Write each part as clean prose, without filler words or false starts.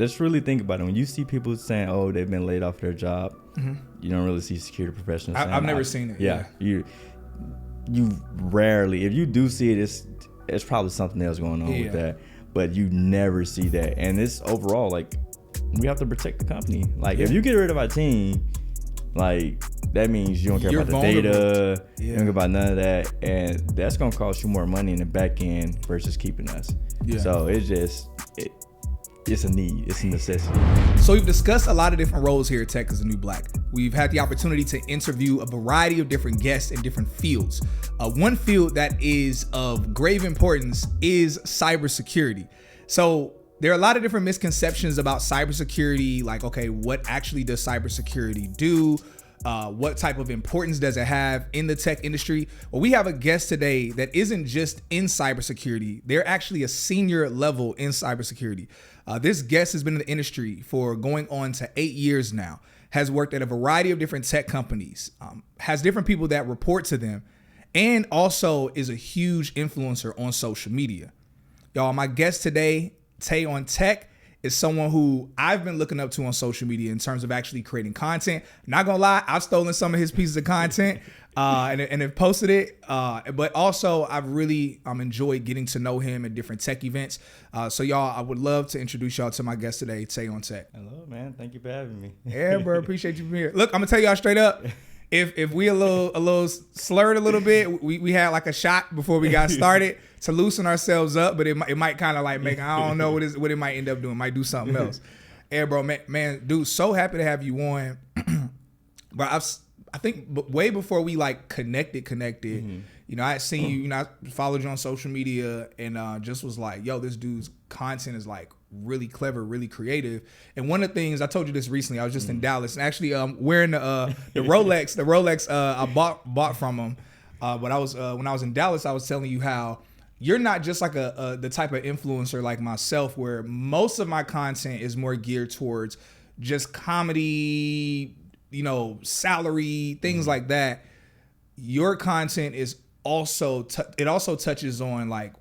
let's really think about it. When you see people saying, "Oh, they've been laid off their job," you don't really see security professionals. I've never seen it. Yeah, you rarely. If you do see it, it's probably something else going on with that. But you never see that, and it's overall like we have to protect the company. Like if you get rid of our team, like that means you don't care about the data, you don't care about none of that, and that's gonna cost you more money in the back end versus keeping us. So it's a need, it's a necessity. So we've discussed a lot of different roles here at Tech is the New Black. We've had the opportunity to interview a variety of different guests in different fields. One field that is of grave importance is cybersecurity. So there are a lot of different misconceptions about cybersecurity, like, okay, what actually does cybersecurity do? What type of importance does it have in the tech industry? Well, we have a guest today that isn't just in cybersecurity. They're actually a senior level in cybersecurity. This guest has been in the industry for going on to 8 years now, has worked at a variety of different tech companies, has different people that report to them, and also is a huge influencer on social media. Y'all, my guest today, Tayvion Tech, is someone who I've been looking up to on social media in terms of actually creating content. Not gonna lie, I've stolen some of his pieces of content and have posted it. But also, I've really enjoyed getting to know him at different tech events. So y'all, I would love to introduce y'all to my guest today, Tayvion Tech. Hello, man. Thank you for having me. Yeah, bro. Appreciate you being here. Look, I'm gonna tell y'all straight up. If we a little slurred a little bit, we had like a shot before we got started to loosen ourselves up, but it might kind of like make, I don't know what it might end up doing. Might do something else. Yeah, bro, man, dude, so happy to have you on. But I think way before we like connected, you know, I had seen you, you know, I followed you on social media and just was like, yo, this dude's content is like really clever, really creative. And one of the things, I told you this recently, I was just in Dallas and actually wearing the Rolex I bought from him. But I was when I was in Dallas, I was telling you how you're not just like the type of influencer like myself, where most of my content is more geared towards just comedy, you know, salary, things like that. Your content is also it also touches on like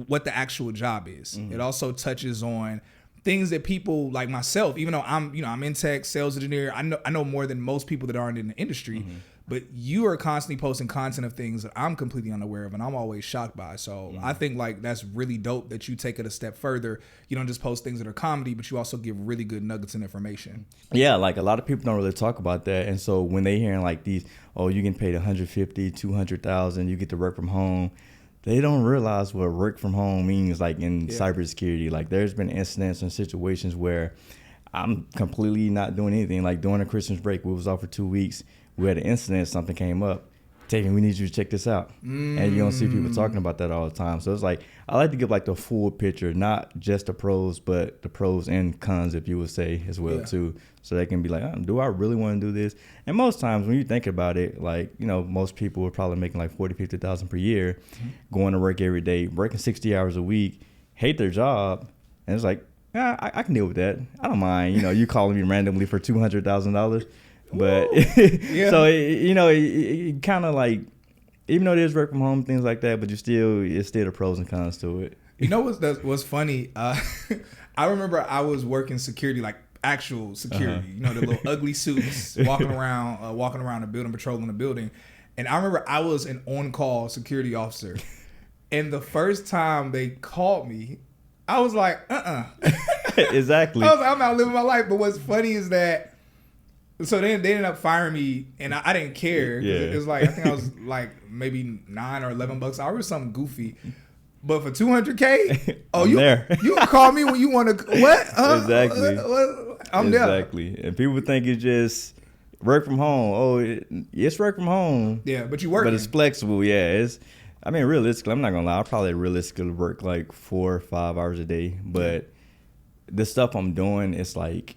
what the actual job is. It also touches on things that people like myself, even though I'm in tech, sales engineer, I know more than most people that aren't in the industry. But you are constantly posting content of things that I'm completely unaware of and I'm always shocked by. So I think like that's really dope that you take it a step further. You don't just post things that are comedy, but you also give really good nuggets and information. Yeah, like a lot of people don't really talk about that. And so when they hearing like these, oh, you can pay $150,000, $200,000, you get to work from home, they don't realize what work from home means like in cybersecurity. Like there's been incidents and situations where I'm completely not doing anything. Like during the Christmas break, we was off for 2 weeks. We had an incident, something came up. Tayvion, we need you to check this out. And you don't see people talking about that all the time. So it's like, I like to give like the full picture, not just the pros, but the pros and cons, if you would say as well too. So they can be like, do I really want to do this? And most times when you think about it, like, you know, most people are probably making like $40,000, $50,000 per year, going to work every day, working 60 hours a week, hate their job. And it's like, I can deal with that. I don't mind, you know, you calling me randomly for $200,000. But so it kind of like, even though there's work from home, things like that, but it's still the pros and cons to it. You know what's funny? I remember I was working security, like actual security. You know, the little ugly suits, walking around the building, patrolling the building. And I remember I was an on-call security officer, and the first time they called me, I was like, Exactly. I was like, I'm out living my life. But what's funny is that. So they ended up firing me, and I didn't care. It was like, I think I was like maybe $9 or $11 hour or something goofy. But for $200K, you can call me when you want to. What? Exactly. I'm there. Exactly. And people think it's just work from home. Oh, it's work from home. Yeah, but you work. But it's flexible. Yeah, I mean, realistically, I'm not gonna lie. I probably realistically work like 4 or 5 hours a day. But the stuff I'm doing, it's like.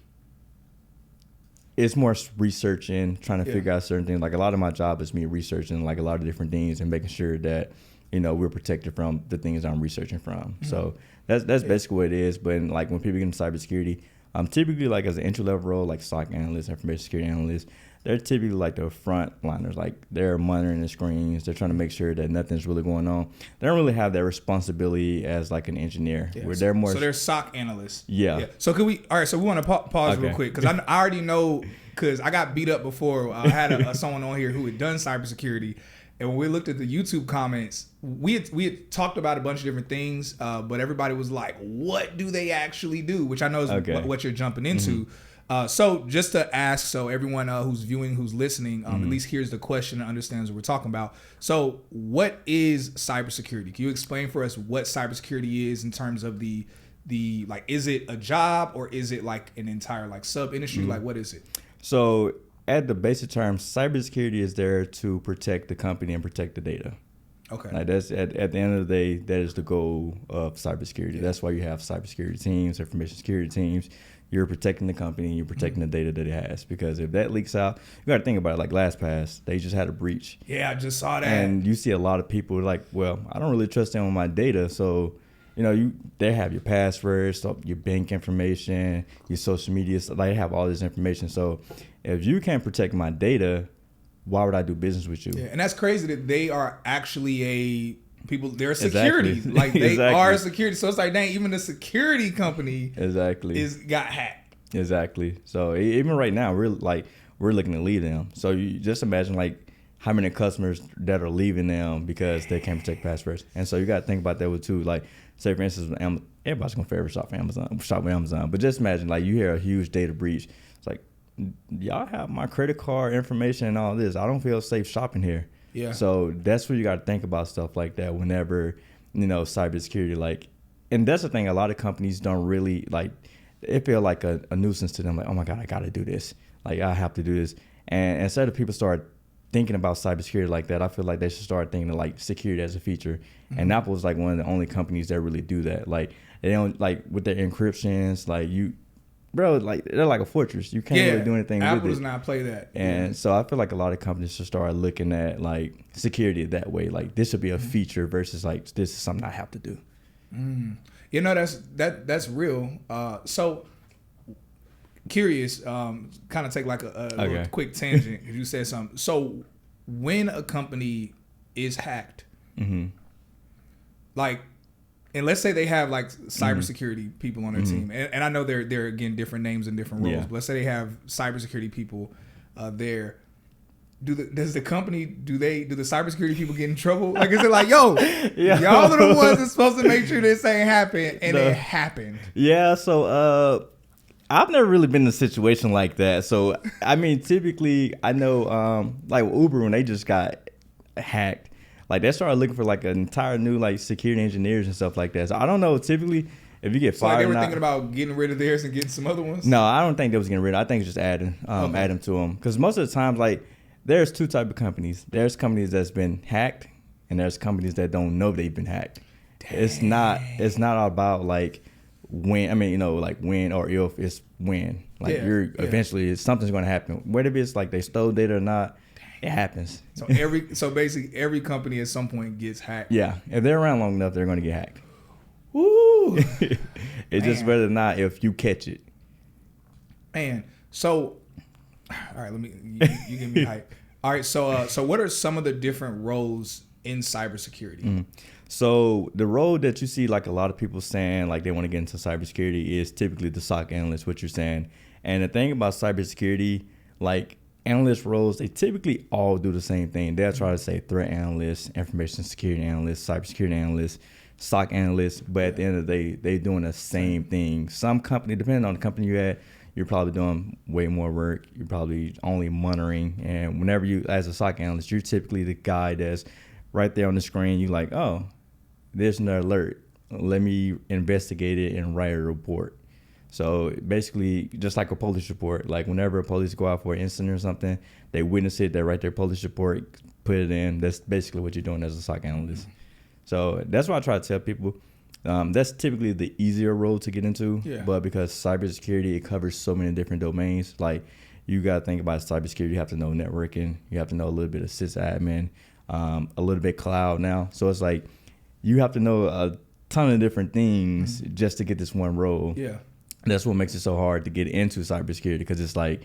It's more researching, trying to figure out certain things. Like a lot of my job is me researching like a lot of different things and making sure that, you know, we're protected from the things I'm researching from. So that's basically what it is. But like when people get into cybersecurity, Typically, like as an entry level role, like SOC analyst, information security analyst, they're typically like the front liners. Like they're monitoring the screens. They're trying to make sure that nothing's really going on. They don't really have that responsibility as like an engineer. Yeah, where they're more. So they're SOC analysts. Yeah. So could we? All right. So we want to pause real quick because I already know because I got beat up before. I had someone on here who had done cybersecurity. And when we looked at the YouTube comments, we had talked about a bunch of different things, but everybody was like, "What do they actually do?" Which I know is what you're jumping into. So just to ask, so everyone who's viewing, who's listening, at least hears the question and understands what we're talking about. So, what is cybersecurity? Can you explain for us what cybersecurity is in terms of the like? Is it a job or is it like an entire like sub industry? Like, what is it? So, at the basic term, cybersecurity is there to protect the company and protect the data. Okay. Like that's at the end of the day, that is the goal of cybersecurity. That's why you have cybersecurity teams, information security teams. You're protecting the company, you're protecting the data that it has. Because if that leaks out, you got to think about it. Like LastPass, they just had a breach. Yeah, I just saw that. And you see a lot of people like, well, I don't really trust them with my data, so they have your passwords, so your bank information, your social media, so they have all this information. So if you can't protect my data, why would I do business with you? Yeah, and that's crazy that they are actually they're security. Exactly. Like they Exactly. are security. So it's like, dang, even the security company got hacked. Exactly. So even right now, we're looking to leave them. So you just imagine like how many customers that are leaving them because they can't protect passwords. And so you got to think about that with too. Like, say for instance, everybody's gonna forever shop with Amazon. But just imagine like you hear a huge data breach. It's like, y'all have my credit card information and all this. I don't feel safe shopping here. Yeah. So that's where you got to think about stuff like that whenever, cybersecurity, like, and that's the thing. A lot of companies don't really like, it feel like a nuisance to them. Like, oh my God, I got to do this. Like, I have to do this. And instead of people start thinking about cybersecurity like that, I feel like they should start thinking of like security as a feature. Mm-hmm. And Apple's like one of the only companies that really do that. Like, they don't, like, with their encryptions, like bro, like they're like a fortress. You can't really do anything Apple with it. does not play that. And so I feel like a lot of companies should start looking at like security that way. Like this should be a feature versus like this is something I have to do. That's real. So curious, kind of take like a little quick tangent because you said something. So when a company is hacked, like, and let's say they have like cybersecurity people on their team, and I know they're again different names and different roles. But let's say they have cybersecurity people there. Does the company do the cybersecurity people get in trouble? Like, is it like, yo, y'all are the ones that's supposed to make sure this ain't happen, and it happened? Yeah. So I've never really been in a situation like that. So I mean, typically I know like Uber when they just got hacked. Like they started looking for like an entire new like security engineers and stuff like that. So I don't know. Typically, if you get fired, like they were thinking about getting rid of theirs and getting some other ones. No, I don't think they was getting rid of. I think it's just adding them to them. Because most of the times, like there's two type of companies. There's companies that's been hacked, and there's companies that don't know they've been hacked. Dang. It's not all about like when. I mean, like when or if, it's when. Like eventually something's going to happen. Whether it's like they stole data or not. It happens. So basically every company at some point gets hacked. Yeah. If they're around long enough, they're going to get hacked. Woo! It's just whether or not if you catch it. Man. So, all right, you give me hype. All right. So what are some of the different roles in cybersecurity? Mm-hmm. So the role that you see, like a lot of people saying, like they want to get into cybersecurity is typically the SOC analyst, what you're saying. And the thing about cybersecurity, like, analyst roles, they typically all do the same thing. They'll try to say threat analyst, information security analyst, cybersecurity analyst, SOC analyst, but at the end of the day, they're doing the same thing. Some company, depending on the company you're at, you're probably doing way more work. You're probably only monitoring. And whenever you, as a SOC analyst, you're typically the guy that's right there on the screen. You're like, oh, there's an alert. Let me investigate it and write a report. So basically, just like a police report, like whenever police go out for an incident or something, they witness it, they write their police report, put it in. That's basically what you're doing as a SOC analyst. So that's why I try to tell people. That's typically the easier role to get into. Yeah. But because cybersecurity, it covers so many different domains. Like you got to think about cybersecurity. You have to know networking. You have to know a little bit of sysadmin, a little bit cloud now. So it's like you have to know a ton of different things just to get this one role. Yeah. That's what makes it so hard to get into cybersecurity, because it's like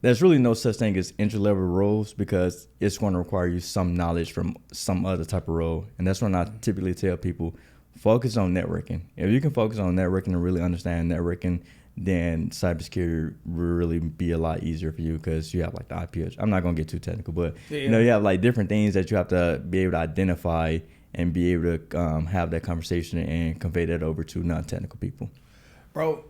there's really no such thing as entry level roles, because it's going to require you some knowledge from some other type of role. And that's when I typically tell people, focus on networking. If you can focus on networking and really understand networking, then cybersecurity will really be a lot easier for you, because you have like the IP. I'm not going to get too technical, but you know, you have like different things that you have to be able to identify and be able to have that conversation and convey that over to non-technical people. Bro,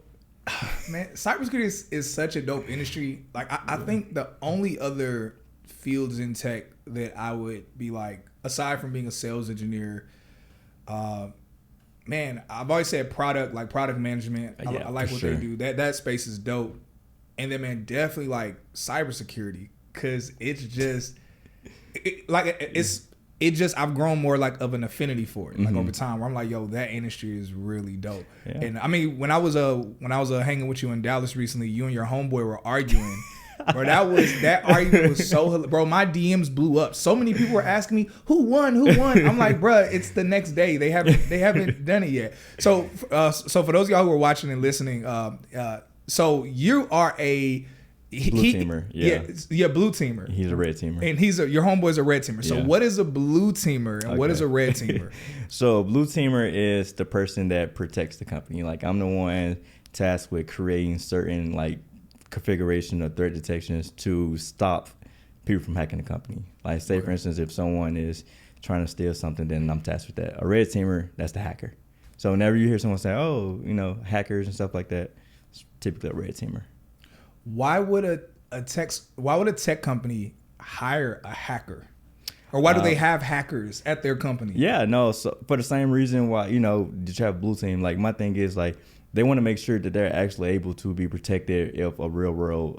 man, cybersecurity is such a dope industry. Like, I think the only other fields in tech that I would be like, aside from being a sales engineer, man, I've always said product management. I like what they do. That space is dope. And then, man, definitely like cybersecurity, because it's just I've grown more like of an affinity for it, like over time, where I'm like, yo, that industry is really dope. Yeah. And I mean, when I was hanging with you in Dallas recently, you and your homeboy were arguing. Bro, that argument was so, bro, my DMs blew up. So many people were asking me, who won? I'm like, bro, it's the next day. They haven't done it yet. So for those of y'all who are watching and listening, so you are a blue teamer. Yeah, blue teamer. He's a red teamer. And your homeboy's a red teamer. So what is a blue teamer and what is a red teamer? So blue teamer is the person that protects the company. Like, I'm the one tasked with creating certain like configuration or threat detections to stop people from hacking the company. Like, say for instance, if someone is trying to steal something, then I'm tasked with that. A red teamer, that's the hacker. So whenever you hear someone say, oh, you know, hackers and stuff like that, it's typically a red teamer. Why would a tech company hire a hacker? Or why do they have hackers at their company? Yeah, no, so for the same reason why, you know, did you have blue team? Like, my thing is like, they want to make sure that they're actually able to be protected if a real world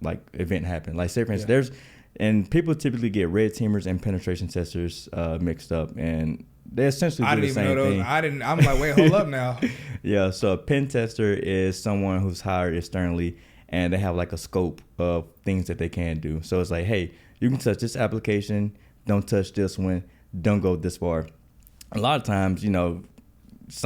like event happened. Like, say for instance, and people typically get red teamers and penetration testers mixed up, and they essentially do the same thing. I'm like, wait, hold up now. Yeah, so a pen tester is someone who's hired externally, and they have like a scope of things that they can do. So it's like, hey, you can touch this application, don't touch this one, don't go this far. A lot of times, you know,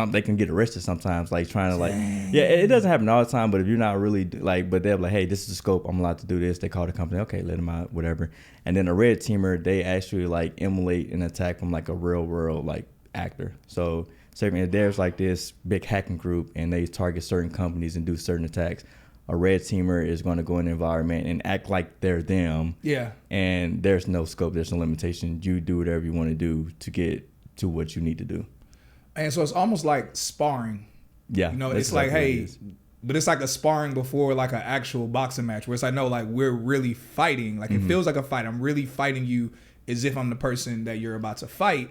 they can get arrested sometimes, like trying to like, it doesn't happen all the time, but if you're not really like, but they're like, hey, this is the scope, I'm allowed to do this. They call the company, okay, let them out, whatever. And then a red teamer, they actually like emulate an attack from like a real world like actor. So certainly there's like this big hacking group and they target certain companies and do certain attacks. A red teamer is going to go in the environment and act like they're them. Yeah. And there's no scope, there's no limitation. You do whatever you want to do to get to what you need to do. And so it's almost like sparring. Yeah. You know, it's like, hey, but it's like a sparring before like an actual boxing match where it's like, no, like we're really fighting. Like it feels like a fight. I'm really fighting you as if I'm the person that you're about to fight.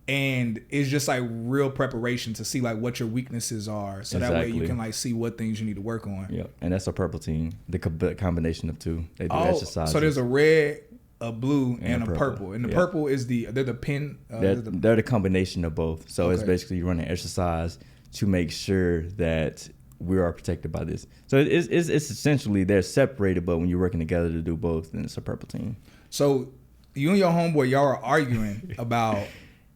And it's just like real preparation to see like what your weaknesses are. So that way you can like see what things you need to work on. Yeah. And that's a purple team. The combination of two. They do exercise. So there's a red, a blue, and a purple. And the purple is they're the pin. They're the combination of both. So it's basically you run an exercise to make sure that we are protected by this. So it's essentially they're separated, but when you're working together to do both, then it's a purple team. So you and your homeboy, y'all are arguing about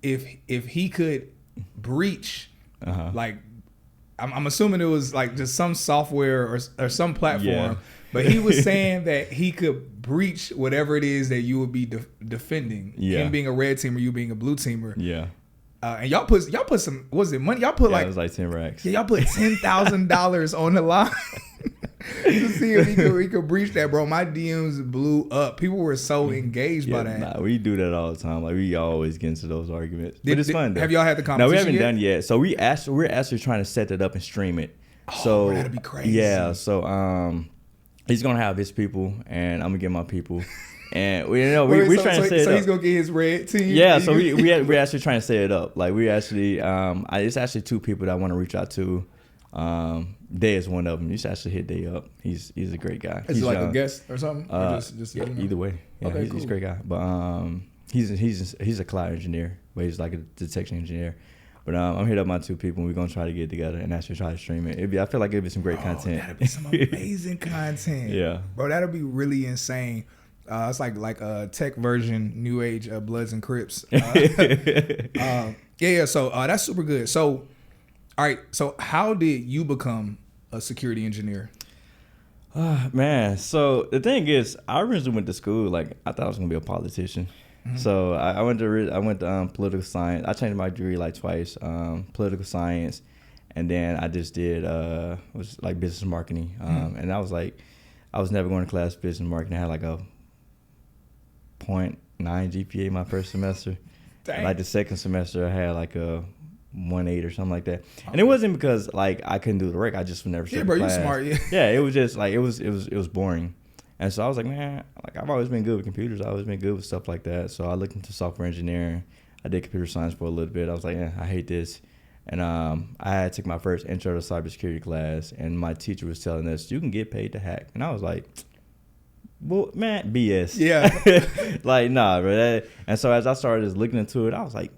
if he could breach, like I'm assuming it was like just some software or some platform. Yeah. But he was saying that he could breach whatever it is that you would be defending. Yeah. Him being a red teamer, you being a blue teamer. Yeah. And y'all put some, what was it, money? Y'all put it was like 10 racks. Yeah, y'all put $10,000 on the line to see if he could breach that, bro. My DMs blew up. People were so engaged by that. Nah, we do that all the time. Like we always get into those arguments. But it's fun though. Have y'all had the competition? No, we haven't done yet. So we're actually trying to set that up and stream it. So that'd be crazy. Yeah. So he's gonna have his people, and I'm gonna get my people, and we're trying to set it up. So he's gonna get his red team. Yeah. So we're actually trying to set it up. Like we actually, it's actually two people that I want to reach out to. Day is one of them. You should actually hit Day up. He's a great guy. Is he like a guest or something? Or just either way. Yeah, okay, he's a great guy. But he's a cloud engineer, but he's like a detection engineer. But I'm hit up my two people, and we're gonna try to get together and actually try to stream it. I feel like it'd be some great content. That'd be some amazing content. Yeah, bro, that'd be really insane. It's like a tech version, new age Bloods and Crips. Yeah. So that's super good. So All right. So how did you become a security engineer? Man, so the thing is, I originally went to school like I thought I was gonna be a politician. Mm-hmm. So I went to political science. I changed my degree like twice, political science, and then I just did was like business marketing. And I was like, I was never going to class business marketing. I had like a 0.9 GPA my first semester. Dang. Like the second semester, I had like a 1.8 or something like that. And it wasn't because like I couldn't do the work. I just would never show bro, class. You smart. Yeah, it was just like it was boring. And so I was like, man, like I've always been good with computers. I've always been good with stuff like that. So I looked into software engineering. I did computer science for a little bit. I was like, I hate this. And I had took my first intro to cybersecurity class, and my teacher was telling us you can get paid to hack. And I was like, well, man, BS. Yeah. Like, nah, bro. And so as I started just looking into it, I was like,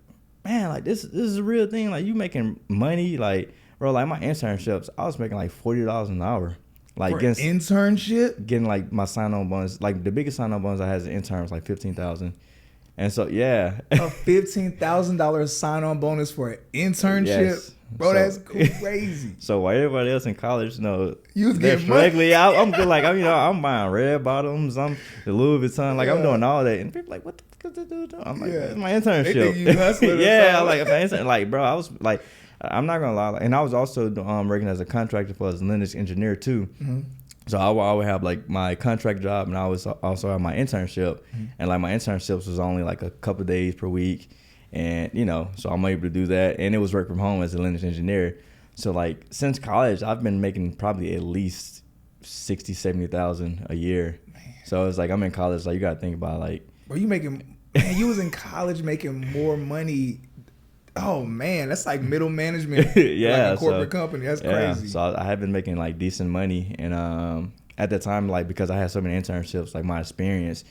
man, like this is a real thing. Like you making money, like bro, like my internships, I was making like $40 an hour. Like for internship, getting like my sign-on bonus. Like the biggest sign-on bonus I had as an intern was like $15,000. And so yeah, a $15,000 sign-on bonus for an internship, yes. Bro. So, that's crazy. So while everybody else in college, you know, you was getting money. I'm good. Like I'm buying red bottoms. I'm the Louis Vuitton. Like I'm doing all that, and people like, what the fuck is this dude doing? I'm like, it's my internship. They think you hustling. Yeah, like my intern. Like bro, I was like, I'm not gonna lie, and I was also working as a contractor for a Linux engineer too. Mm-hmm. So I would have like my contract job, and I was also have my internship, and like my internships was only like a couple of days per week, and you know, so I'm able to do that, and it was work from home as a Linux engineer. So like since college, I've been making probably at least 60,000-70,000 a year. Man. So it's like I'm in college, like you gotta think about like, were you making? Man, you was in college making more money. Oh man, that's like middle management. Yeah, like a corporate company. That's crazy. So I have been making like decent money, and at that time, like because I had so many internships, like my experience,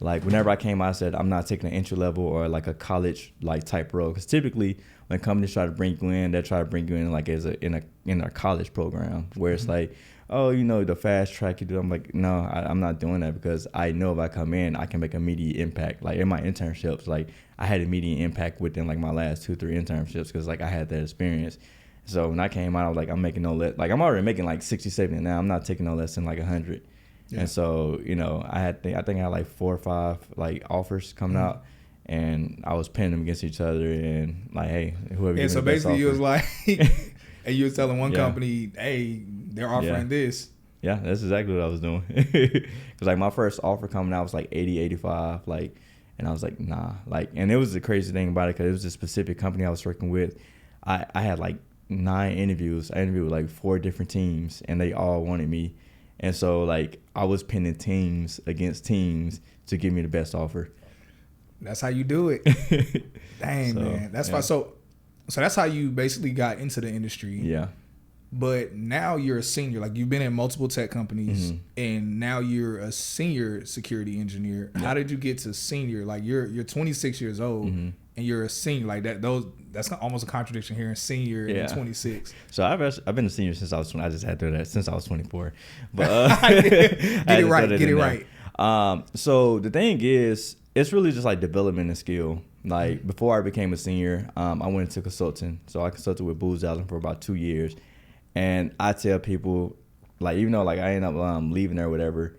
like whenever I came out, I said I'm not taking an entry level or like a college like type role, because typically when companies try to bring you in, they try to bring you in like as in a college program where it's like, oh, you know, the fast track you do. I'm like, no, I'm not doing that, because I know if I come in, I can make immediate impact. Like in my internships, like I had immediate impact within like my last 2-3 internships, because like I had that experience. So when I came out, I was like, I'm making no less. Like I'm already making like 60, 70 now. I'm not taking no less than like 100. Yeah. And so, you know, I think I had like 4 or 5 like offers coming out, and I was pinning them against each other, and like, hey, whoever. And so basically, you was like, and you was telling one company, hey, they're offering this. Yeah, that's exactly what I was doing. Because like my first offer coming out was like 80, 85, like, and I was like, nah, like, and it was the crazy thing about it, because it was a specific company I was working with. I had like 9 interviews. I interviewed with like 4 different teams, and they all wanted me. And so like I was pinning teams against teams to give me the best offer. That's how you do it. Dang, man. That's why. So that's how you basically got into the industry. Yeah. But now you're a senior. Like you've been in multiple tech companies, and now you're a senior security engineer. Yeah. How did you get to senior? Like you're 26 years old, and you're a senior. Like that's almost a contradiction here in senior and 26. So I've been a senior since I was 20. I just had to do that since I was 24. But get it right. So the thing is, it's really just like development and skill. Like before I became a senior, I went into consulting. So I consulted with Booz Allen for about 2 years. And I tell people, like, even though like I ended up leaving there or whatever,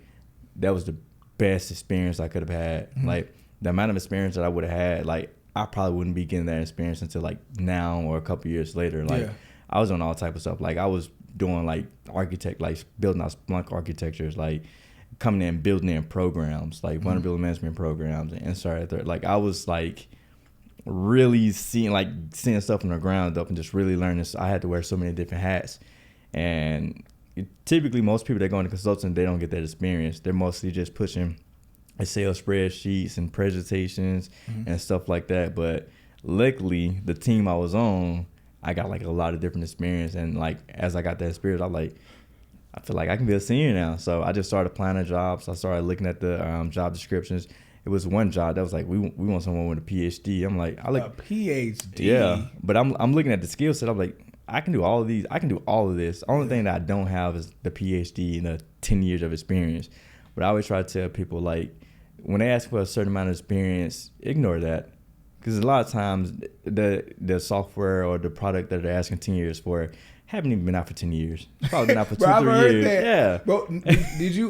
that was the best experience I could have had. Like the amount of experience that I would have had, like I probably wouldn't be getting that experience until like now or a couple years later. Like I was doing all type of stuff. Like I was doing like building out Splunk architectures, like coming in building in programs, like vulnerability management programs, and sorry, like I was like really seeing stuff from the ground up and just really learning this. I had to wear so many different hats, and typically most people that go into consulting, they don't get that experience. They're mostly just pushing Excel spreadsheets and presentations and stuff like that. But luckily the team I was on, I got like a lot of different experience, and like as I got that experience, I feel like I can be a senior now. So I just started applying to jobs. I started looking at the job descriptions. It was one job that was like, we want someone with a PhD. I'm like, a PhD. Yeah, but I'm looking at the skill set. I'm like, I can do all of these. I can do all of this. The only thing that I don't have is the PhD and the 10 years of experience. But I always try to tell people, like, when they ask for a certain amount of experience, ignore that. Because a lot of times the software or the product that they're asking 10 years for haven't even been out for 10 years. It's probably been out for 2-3 years. That. Yeah. Bro, did you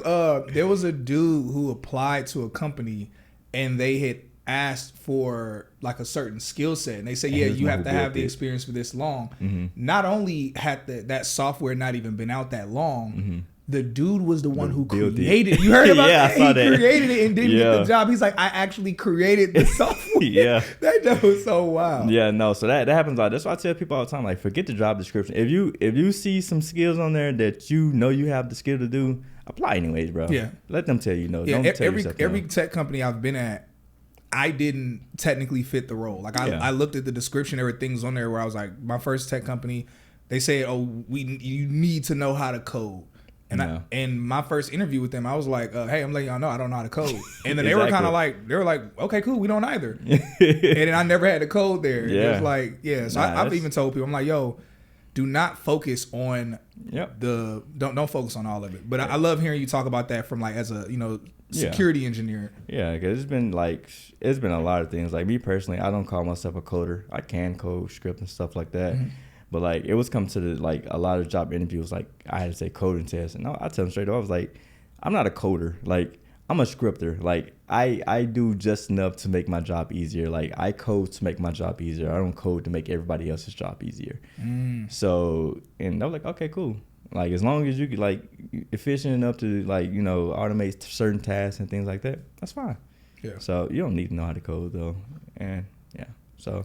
there was a dude who applied to a company and they had asked for like a certain skill set, and they said, yeah, you have to have the experience for this long. Mm-hmm. Not only had that software not even been out that long, mm-hmm. the dude was the one who created it. You heard about that? He created it and didn't get the job. He's like, I actually created the software. Yeah. That was so wild. Yeah, no. So that happens a lot. That's why I tell people all the time, like, forget the job description. If you see some skills on there that you know you have the skill to do, apply anyways, bro. Yeah. Let them tell you no. Yeah, Don't tell yourself every no. tech company I've been at, I didn't technically fit the role. Like I looked at the description, there were things on there where I was like, my first tech company, they say, you need to know how to code. And and my first interview with them, I was like, hey, I'm letting y'all know I don't know how to code. And then they were kind of like, okay, cool, we don't either. And then I never had to code there. Yeah. It was like, so I've even told people, I'm like, yo, do not focus on don't focus on all of it. But I love hearing you talk about that from like as a security engineer. Yeah, because it's been a lot of things. Like me personally, I don't call myself a coder. I can code script and stuff like that. Mm-hmm. But like it was come to a lot of job interviews, like I had to say coding test, and I tell them straight up, I was like, I'm not a coder. Like I'm a scripter. Like I do just enough to make my job easier. Like I code to make my job easier. I don't code to make everybody else's job easier. So, and I was like, okay, cool. Like as long as you get like efficient enough to like, automate certain tasks and things like that, that's fine. Yeah. So you don't need to know how to code though. And so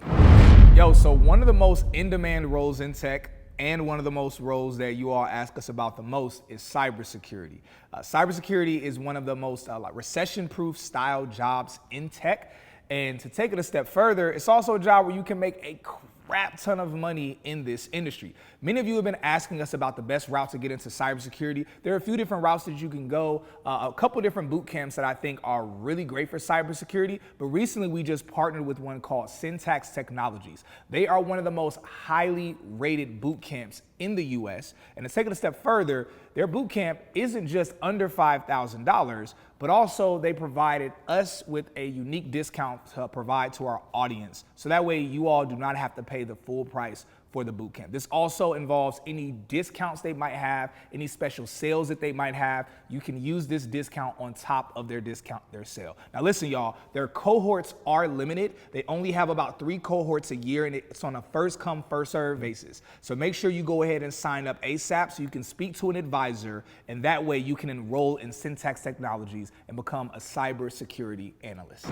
one of the most in-demand roles in tech and one of the most roles that you all ask us about the most is cybersecurity. Cybersecurity is one of the most recession-proof style jobs in tech. And to take it a step further, it's also a job where you can make a crap ton of money in this industry. Many of you have been asking us about the best route to get into cybersecurity. There are a few different routes that you can go, a couple different boot camps that I think are really great for cybersecurity. But recently we just partnered with one called Syntax Technologies. They are one of the most highly rated boot camps in the US. And to take it a step further, their boot camp isn't just under $5,000, but also they provided us with a unique discount to provide to our audience. So that way you all do not have to pay the full price for the bootcamp. This also involves any discounts they might have, any special sales that they might have. You can use this discount on top of their discount, their sale. Now listen, y'all, their cohorts are limited. They only have about 3 cohorts a year, and it's on a first come, first serve basis. So make sure you go ahead and sign up ASAP so you can speak to an advisor, and that way you can enroll in Syntax Technologies and become a cybersecurity analyst.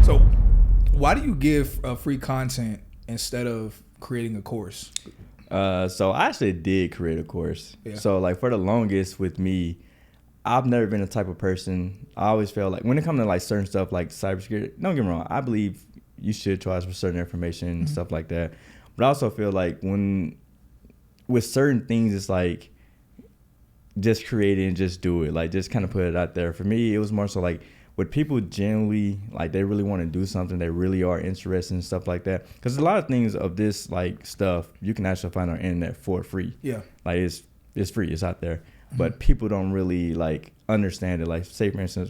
So why do you give free content instead of creating a course? So I actually did create a course. Yeah. So like for the longest with me, I've never been the type of person. I always felt like when it comes to like certain stuff like cybersecurity, don't get me wrong, I believe you should trust for certain information and stuff like that. But I also feel like with certain things, it's like just create it and just do it. Like just kind of put it out there. For me, it was more so like with people generally, like they really want to do something, they really are interested in stuff like that. Because a lot of things of this like stuff you can actually find on the internet for free. Yeah, like it's free, it's out there. Mm-hmm. But people don't really like understand it. Like say for instance,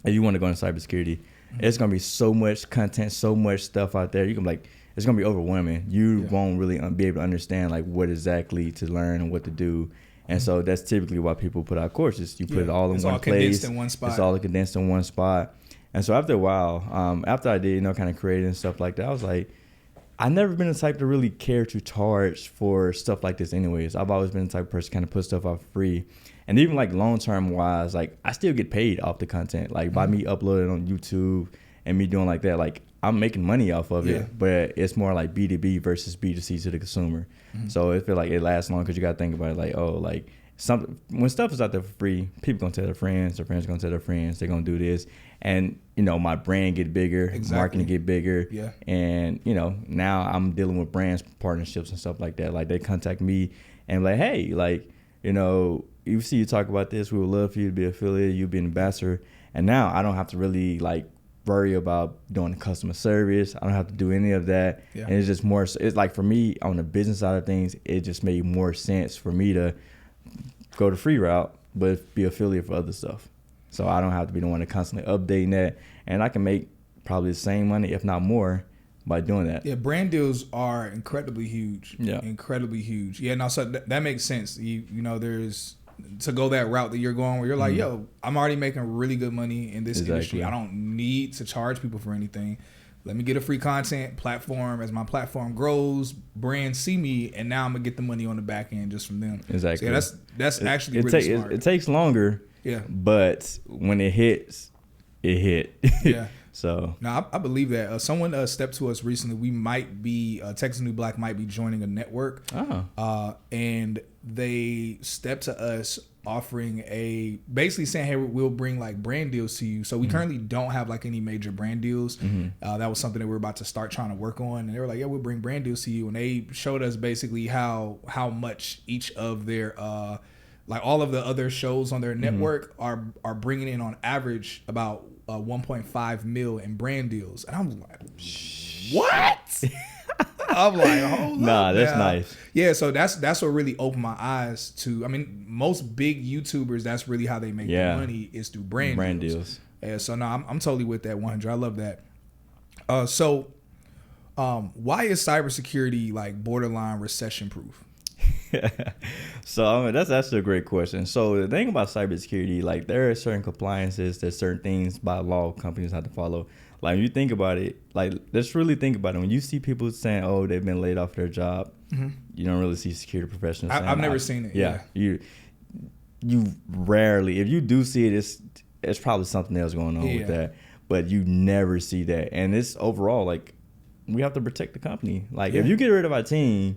if you want to go into cybersecurity, it's gonna be so much content, so much stuff out there. You can like it's gonna be overwhelming. You won't really be able to understand like what exactly to learn and what to do. And so that's typically why people put out courses. You put it all in one place. In one spot. It's all condensed in one spot. And so after a while, after I did, kind of creating stuff like that, I was like, I've never been the type to really care to charge for stuff like this anyways. I've always been the type of person to kind of put stuff out free. And even like long-term wise, like I still get paid off the content. Like by me uploading on YouTube and me doing like that, like I'm making money off of it, but it's more like B2B versus B2C to the consumer. So it feel like it lasts long because you got to think about it like, when stuff is out there for free, people going to tell their friends going to tell their friends, they're going to do this. And, my brand get bigger, marketing get bigger. Yeah. And, now I'm dealing with brands, partnerships and stuff like that. Like they contact me and like, hey, like, you see you talk about this, we would love for you to be affiliated, you be an ambassador. And now I don't have to really like worry about doing the customer service. I don't have to do any of that. Yeah. And it's just more, it's like for me on the business side of things, it just made more sense for me to go the free route, but be affiliate for other stuff. So I don't have to be the one to constantly updating that. And I can make probably the same money, if not more, by doing that. Yeah, brand deals are incredibly huge. Yeah. Incredibly huge. Yeah, no, so that makes sense. You know, there's to go that route that you're going where you're like, yo, I'm already making really good money in this industry. I don't need to charge people for anything. Let me get a free content platform. As my platform grows, brands see me, and now I'm gonna get the money on the back end just from them. Exactly. So yeah, that's actually really smart. It takes longer. Yeah. But when it hits, it hit. Yeah. So no, I believe that. Someone stepped to us recently. We might be Texas New Black might be joining a network. And they stepped to us offering basically saying, hey, we'll bring like brand deals to you. So we currently don't have like any major brand deals. That was something that we were about to start trying to work on. And they were like, yeah, we'll bring brand deals to you. And they showed us basically how much each of their like all of the other shows on their network are bringing in on average about 1.5 mil in brand deals. And I'm like, what? I'm like, hold nah, up that's now. nice. Yeah, so that's what really opened my eyes to. I mean, most big YouTubers, that's really how they make their money is through brand deals. Yeah, so no, I'm totally with that 100. I love that. So why is cybersecurity like borderline recession proof? So that's actually a great question. So the thing about cybersecurity, like there are certain compliances, there's certain things by law companies have to follow. Like when you think about it, like let's really think about it. When you see people saying, "Oh, they've been laid off their job," you don't really see security professionals. I've never seen it. Yeah, you rarely. If you do see it, it's probably something else going on with that. But you never see that, and it's overall like we have to protect the company. Like if you get rid of our team,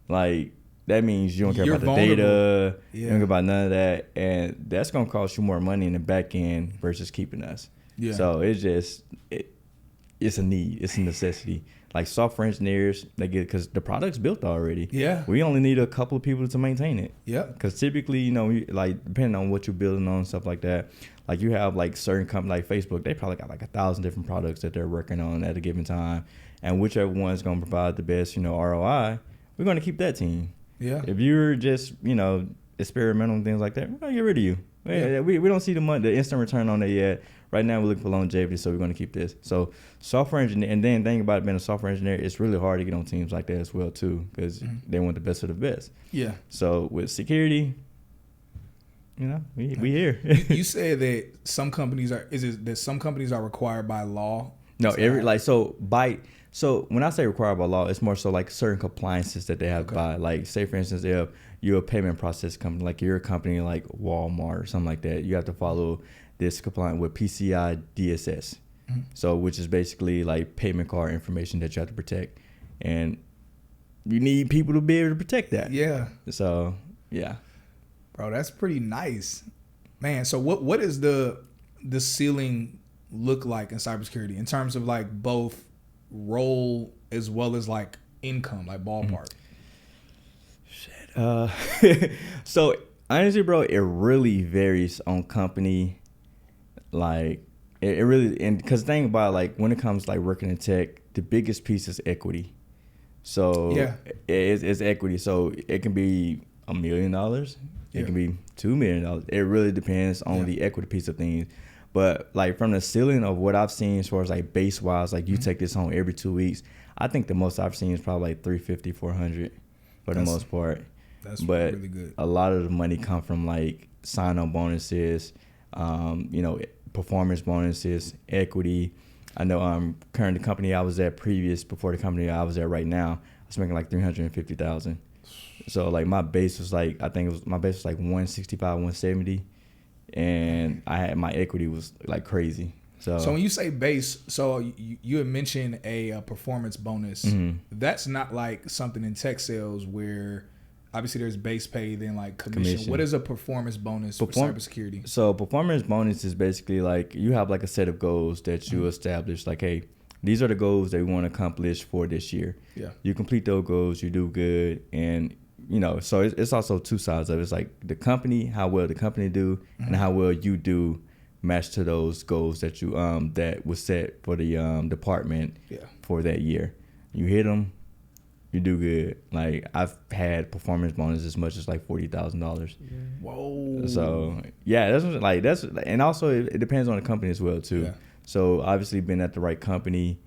like that means you don't care about the data, you don't care about none of that, and that's gonna cost you more money in the back end versus keeping us. Yeah. So it's just it's a need, it's a necessity. Like software engineers, they get because the product's built already. Yeah. We only need a couple of people to maintain it. Yeah. Because typically, you know, like depending on what you're building on, stuff like that. Like you have like certain companies like Facebook, they probably got like 1,000 different products that they're working on at a given time, and whichever one's gonna provide the best, you know, ROI, we're gonna keep that team. Yeah. If you're just, you know, experimental and things like that, we're gonna get rid of you. Yeah. We don't see the instant return on it yet. Right now we're looking for longevity, so we're gonna keep this. So software engineer, and then think about being a software engineer, it's really hard to get on teams like that as well too, because they want the best of the best. Yeah. So with security, you know, we here. You said that some companies are required by law? No, so when I say required by law, it's more so like certain compliances that they have to buy. Like say for instance, if you're a payment process company, like you're a company like Walmart or something like that, you have to follow this compliant with PCI DSS. So which is basically like payment card information that you have to protect. And you need people to be able to protect that. Yeah. So yeah. Bro, that's pretty nice. Man, so what is the ceiling look like in cybersecurity in terms of like both role as well as like income, like ballpark? So honestly, bro, it really varies on company. Like it really, and because the thing about like when it comes to like working in tech, the biggest piece is equity. So yeah, it's equity. So it can be $1 million. It can be $2 million. It really depends on the equity piece of things. But like from the ceiling of what I've seen as far as like base wise, like you take this home every 2 weeks, I think the most I've seen is probably like $350, $400 for the most part. That's really good. A lot of the money come from like sign-on bonuses, you know, performance bonuses, equity. I know current the company I was at before the company I was at right now, I was making like $350,000. So like my base was like, my base was like 165, 170. And my equity was like crazy. So when you say base, so you had mentioned a performance bonus. That's not like something in tech sales where obviously there's base pay, then like commission. What is a performance bonus for cybersecurity? So performance bonus is basically like you have like a set of goals that you establish. Like, hey, these are the goals that we want to accomplish for this year. Yeah. You complete those goals, you do good, and you know, so it's also two sides of it. It's like the company, how well the company do, and how well you do match to those goals that you that was set for the department for that year. You hit them, you do good. Like I've had performance bonuses as much as like $40,000. Whoa. So yeah, and also it depends on the company as well too. Yeah. So obviously being at the right company,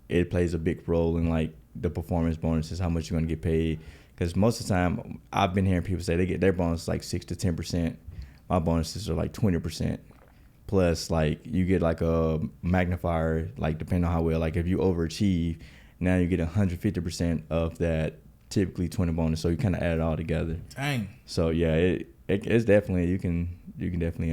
it plays a big role in like the performance bonuses, how much you're gonna get paid. Because most of the time, I've been hearing people say they get their bonus like 6 to 10%. My bonuses are like 20%. Plus, like you get like a magnifier, like depending on how well. Like if you overachieve, now you get 150% of that typically 20 bonus. So you kind of add it all together. Dang. So yeah, it's definitely you can definitely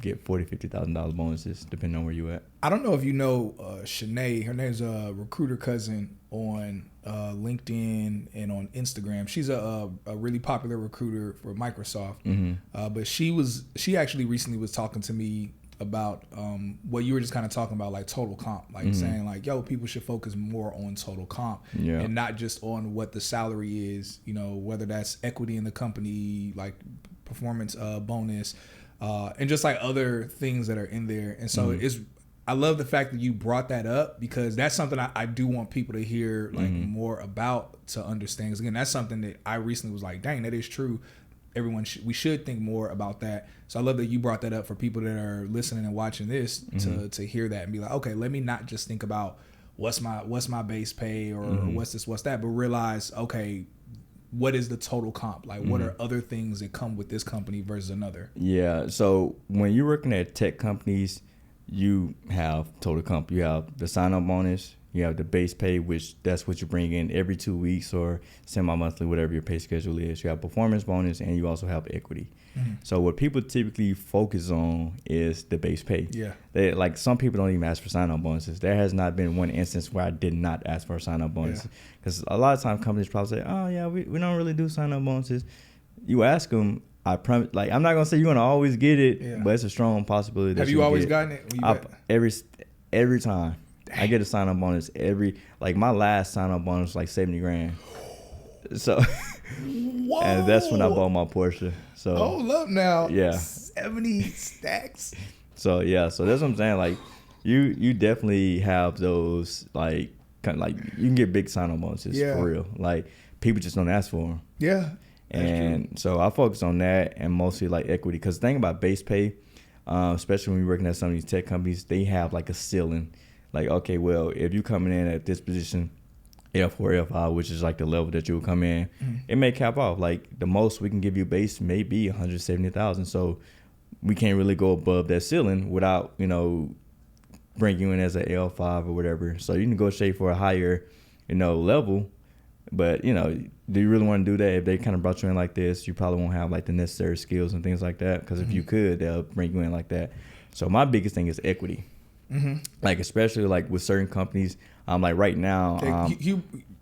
get $40,000-$50,000 bonuses depending on where you at. I don't know if you know Shanae. Her name's a recruiter cousin on LinkedIn and on Instagram. She's a really popular recruiter for Microsoft. Mm-hmm. But she actually recently was talking to me about what you were just kind of talking about, like total comp, like saying like, yo, people should focus more on total comp and not just on what the salary is, you know, whether that's equity in the company, like performance bonus, and just like other things that are in there. And so I love the fact that you brought that up, because that's something I do want people to hear like more about, to understand. Because again, that's something that I recently was like, dang, that is true. We should think more about that. So I love that you brought that up for people that are listening and watching this to hear that and be like, okay, let me not just think about what's my base pay or what's this, what's that, but realize, okay, what is the total comp? Like, what are other things that come with this company versus another? Yeah. So when you're working at tech companies, you have total comp. You have the sign-on bonus. You have the base pay, which that's what you bring in every 2 weeks or semi-monthly, whatever your pay schedule is. You have performance bonus, and you also have equity. So what people typically focus on is the base pay. Yeah. They, like some people don't even ask for sign-on bonuses. There has not been one instance where I did not ask for a sign-on bonus. Because a lot of times companies probably say, oh, yeah, we don't really do sign-on bonuses. You ask them, I promise, like, I'm not going to say you're going to always get it, but it's a strong possibility that have you always gotten it? Every time. Dang. I get a sign-on bonus like my last sign-on bonus was like $70,000. So, whoa. And that's when I bought my Porsche. So hold up now. Yeah. 70 stacks. So yeah, so that's what I'm saying. Like you definitely have those like kind of like you can get big sign-on bonuses for real. Like people just don't ask for them. Yeah. And so I focus on that and mostly like equity, because the thing about base pay, especially when you're working at some of these tech companies, they have like a ceiling. Like, okay, well, if you coming in at this position, L4, L5, which is like the level that you will come in, it may cap off. Like the most we can give you base may be $170,000. So we can't really go above that ceiling without, you know, bring you in as an L5 or whatever. So you can negotiate for a higher, you know, level. But, you know, do you really want to do that? If they kind of brought you in like this, you probably won't have like the necessary skills and things like that. Because if you could, they'll bring you in like that. So my biggest thing is equity. Like especially like with certain companies, like right now, you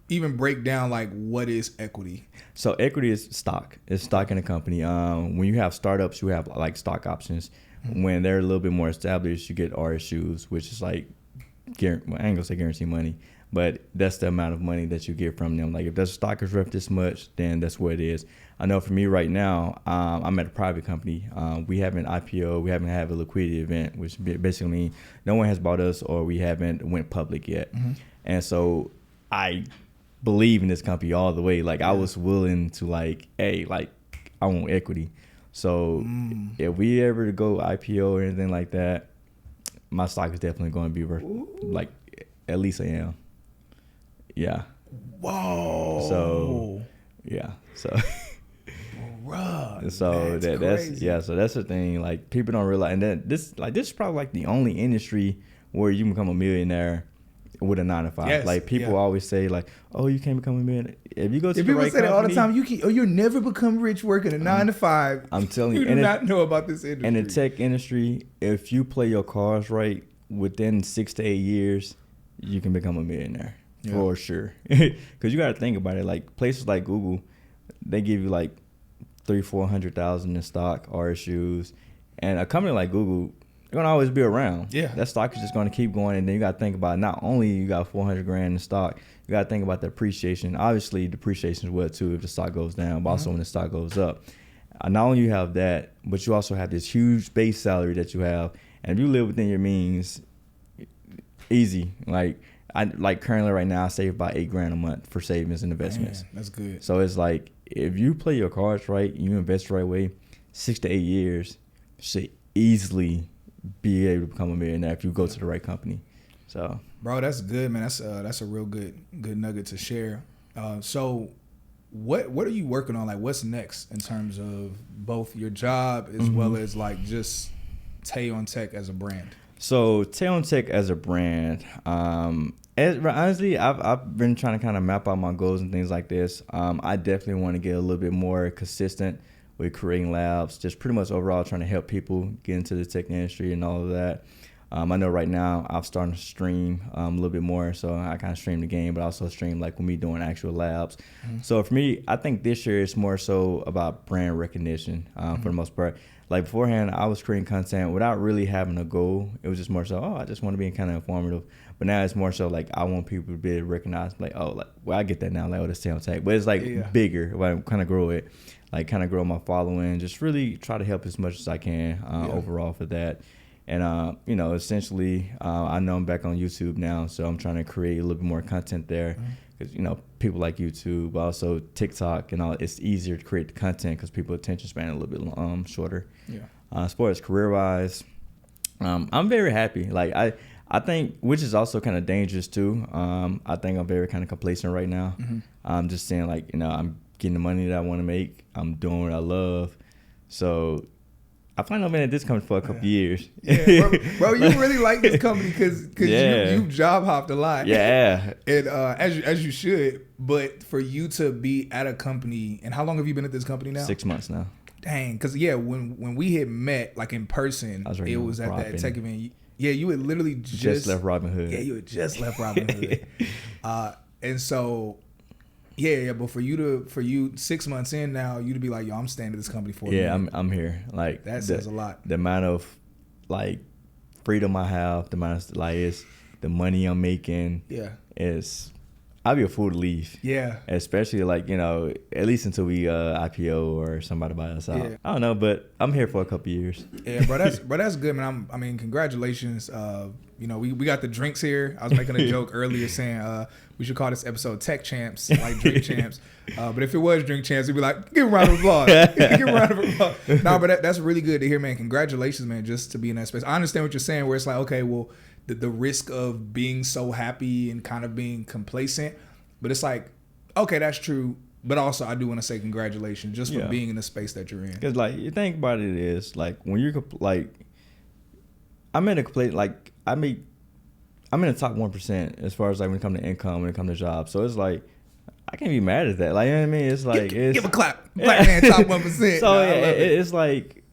even break down like what is equity. So equity is stock. It's stock in a company. When you have startups, you have like stock options. When they're a little bit more established, you get RSUs, which is like, I ain't gonna say guarantee money, but that's the amount of money that you get from them. Like if the stock is worth this much, then that's what it is. I know for me right now, I'm at a private company. We haven't IPO. We haven't had a liquidity event, which basically means no one has bought us or we haven't went public yet. And so I believe in this company all the way. Like I was willing to like, hey, like I want equity. So if we ever go IPO or anything like that, my stock is definitely going to be worth like at least I am. Yeah. Whoa. So yeah. So. Bruh, so that's the thing. Like people don't realize, and then this is probably like the only industry where you can become a millionaire with a 9-to-5. Yes, like people always say, like, oh, you can't become a millionaire if you go to the people right say company. that all the time. You'll never become rich working a 9-to-5. I'm telling you, you do not know about this industry. In the tech industry, if you play your cards right, within 6 to 8 years, you can become a millionaire for sure. Because you got to think about it. Like places like Google, they give you like $300,000-$400,000 in stock, RSUs, and a company like Google, they're gonna always be around. Yeah, that stock is just gonna keep going, and then you got to think about not only you got $400,000 in stock, you got to think about the appreciation. Obviously, depreciation is well too if the stock goes down, but also when the stock goes up. Not only you have that, but you also have this huge base salary that you have, and if you live within your means, easy. Like currently right now, I save about $8,000 a month for savings and investments. Man, that's good. So it's like if you play your cards right, you invest the right way, 6 to 8 years, you should easily be able to become a millionaire if you go to the right company. So Bro, that's good, man. That's a real good nugget to share. So what are you working on? Like, what's next in terms of both your job as well as like just Tayvion Tech as a brand? So Tayvion Tech as a brand, honestly, I've been trying to kind of map out my goals and things like this. I definitely want to get a little bit more consistent with creating labs, just pretty much overall trying to help people get into the tech industry and all of that. I know right now I'm starting to stream a little bit more, so I kind of stream the game, but also stream like when we doing actual labs. So for me, I think this year it's more so about brand recognition for the most part. Like beforehand, I was creating content without really having a goal. It was just more so, I just want to be kind of informative. But now it's more so like I want people to be able to recognize, like, I get that now, like, that's Tayvion Tech. But it's like bigger, like kind of grow it, like kind of grow my following, just really try to help as much as I can overall for that. And, essentially, I know I'm back on YouTube now, so I'm trying to create a little bit more content there because, people like YouTube, but also TikTok and all, it's easier to create the content because people's attention span is a little bit shorter. As far as career-wise, I'm very happy. Like, I think, which is also kind of dangerous too. I think I'm very kind of complacent right now. I'm just saying, like, I'm getting the money that I want to make. I'm doing what I love. So I plan on being at this company for a couple years. Bro, you really like this company because you job hopped a lot. Yeah. And as you should. But for you to be at a company, and how long have you been at this company now? 6 months now. Dang, because when we had met like in person, it was at that tech event. Yeah, you had literally just left Robin Hood. Yeah, you had just left Robin Hood. And so but for you 6 months in now, you to be like, yo, I'm staying at this company for a minute. I'm here. Like that says a lot. The amount of like freedom I have, the amount of like it's the money I'm making. I'd be a fool to leave. Yeah. Especially like, at least until we IPO or somebody buy us out. Yeah. I don't know, but I'm here for a couple years. Yeah, bro, that's good, man. I mean, congratulations. We got the drinks here. I was making a joke earlier saying we should call this episode Tech Champs, like Drink Champs. But if it was Drink Champs, we'd be like, give a round of applause. Give a round of applause. No, but that's really good to hear, man. Congratulations, man, just to be in that space. I understand what you're saying, where it's like, okay, well, the risk of being so happy and kind of being complacent, but it's like, okay, that's true, but also I do want to say congratulations just for being in the space that you're in. Because like you think about it is like when you're like, I'm in a complete like I'm in the top 1% as far as like when it comes to income, when it comes to jobs. So it's like I can't be mad at that. Like, you know what I mean? It's like give a clap, black man, top 1%. So it's like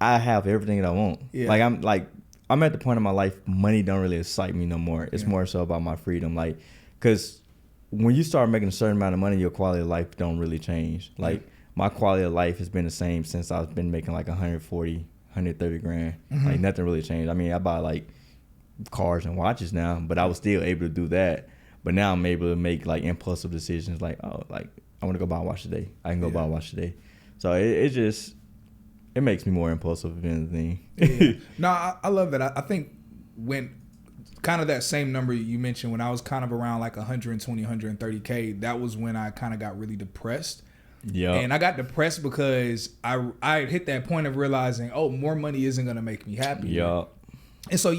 I have everything that I want. Yeah. Like I'm at the point in my life, money don't really excite me no more. It's more so about my freedom. Like, because when you start making a certain amount of money, your quality of life don't really change. Like, my quality of life has been the same since I've been making like 140, 130 grand. Like, nothing really changed. I mean, I buy like cars and watches now, but I was still able to do that. But now I'm able to make like impulsive decisions like, oh, like I want to go buy a watch today. I can go buy a watch today. So it makes me more impulsive than anything. No, I love that. I think when kind of that same number you mentioned, when I was kind of around like 120, 130K, that was when I kind of got really depressed. Yeah. And I got depressed because I hit that point of realizing, oh, more money isn't going to make me happy. Yeah. And so,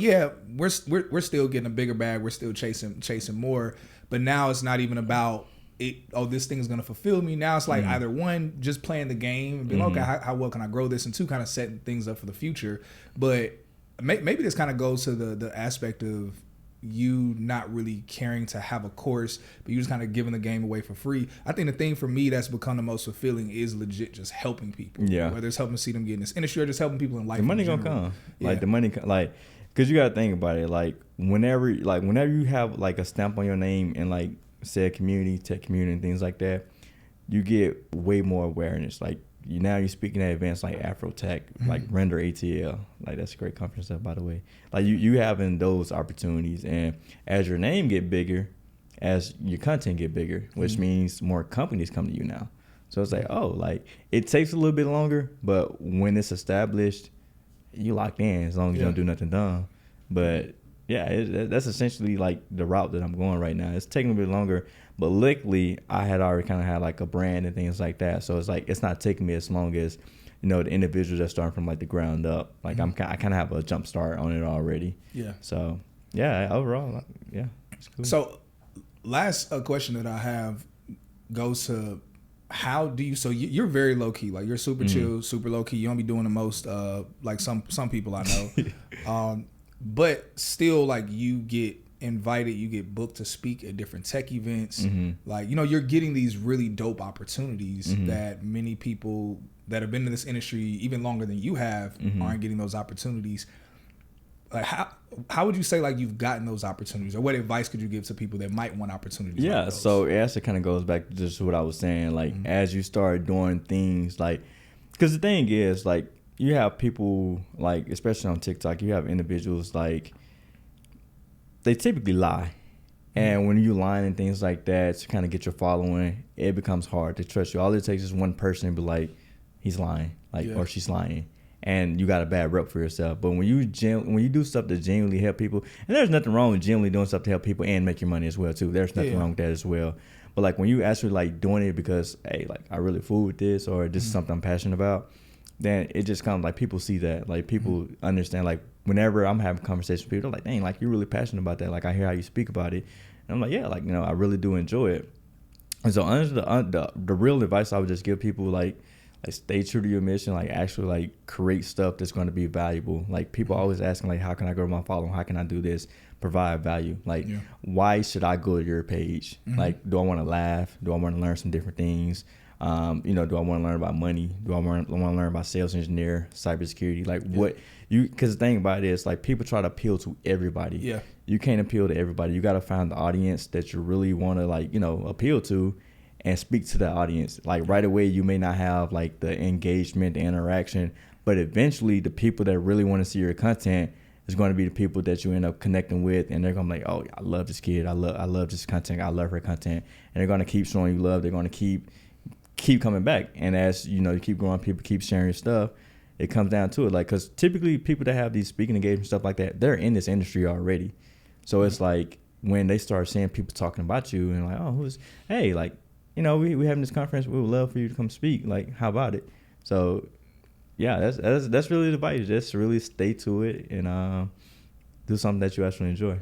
we're still getting a bigger bag. We're still chasing more. But now it's not even about it. Oh, this thing is going to fulfill me. Now it's like either one, just playing the game and being, okay, how well can I grow this? And two, kind of setting things up for the future. But maybe this kind of goes to the aspect of you not really caring to have a course, but you just kind of giving the game away for free. I think the thing for me that's become the most fulfilling is legit just helping people. Yeah. Whether it's helping see them get in this industry or just helping people in life. The money gonna come. Yeah. Like the money, like, cause you gotta think about it. Like whenever you have like a stamp on your name in like say a community, tech community and things like that, you get way more awareness. Like you're speaking at events like Afro Tech, like Render ATL. Like that's a great conference stuff, by the way. Like you having those opportunities, and as your name get bigger, as your content get bigger, which means more companies come to you now. So it's like, oh, like it takes a little bit longer, but when it's established, you locked in as long as you don't do nothing dumb. But yeah, that's essentially like the route that I'm going right now. It's taking a bit longer, but luckily I had already kind of had like a brand and things like that. So it's like it's not taking me as long as the individuals that starting from like the ground up. Like I kind of have a jump start on it already. Yeah. So yeah, overall, yeah, it's cool. So, last question that I have goes to how do you? So you're very low key, like you're super chill, super low key. You don't be doing the most, like some people I know, but still, like you get invited, you get booked to speak at different tech events. Like you're getting these really dope opportunities that many people that have been in this industry even longer than you have aren't getting those opportunities. Like how would you say like you've gotten those opportunities, or what advice could you give to people that might want opportunities? Yeah, like those? so it actually kind of goes back to just what I was saying. Like as you start doing things, like because the thing is, like you have people, like especially on TikTok, you have individuals like they typically lie, and when you lying and things like that to kind of get your following, it becomes hard to trust you. All it takes is one person to be like, he's lying, like or she's lying. And you got a bad rep for yourself. But when you do stuff to genuinely help people, and there's nothing wrong with genuinely doing stuff to help people and make your money as well too. There's nothing wrong with that as well. But like when you actually like doing it because, hey, like I really fool with this, or this is something I'm passionate about, then it just comes like people see that. Like people understand. Like whenever I'm having conversations with people, they're like, dang, like you're really passionate about that. Like I hear how you speak about it, and I'm like, yeah, like I really do enjoy it. And so the real advice I would just give people like stay true to your mission, like actually like create stuff that's going to be valuable. Like people always asking like, how can I grow my following? How can I do this? Provide value. Like why should I go to your page? Like, do I want to laugh? Do I want to learn some different things? Do I want to learn about money? Do I want to learn about sales engineer, cybersecurity? Like what because the thing about it is like people try to appeal to everybody. Yeah. You can't appeal to everybody. You got to find the audience that you really want to like, appeal to, and speak to the audience. Like right away, you may not have like the engagement, the interaction, but eventually the people that really want to see your content is going to be the people that you end up connecting with, and they're going to be like, oh, I love this kid. I love this content. I love her content. And they're going to keep showing you love. They're going to keep coming back. And as you keep growing, people keep sharing your stuff. It comes down to it. Like, because typically people that have these speaking engagements, stuff like that, they're in this industry already. So it's like when they start seeing people talking about you and like, oh, hey, like, we having this conference. We would love for you to come speak. Like, how about it? So, yeah, that's really the advice. Just really stay to it and do something that you actually enjoy.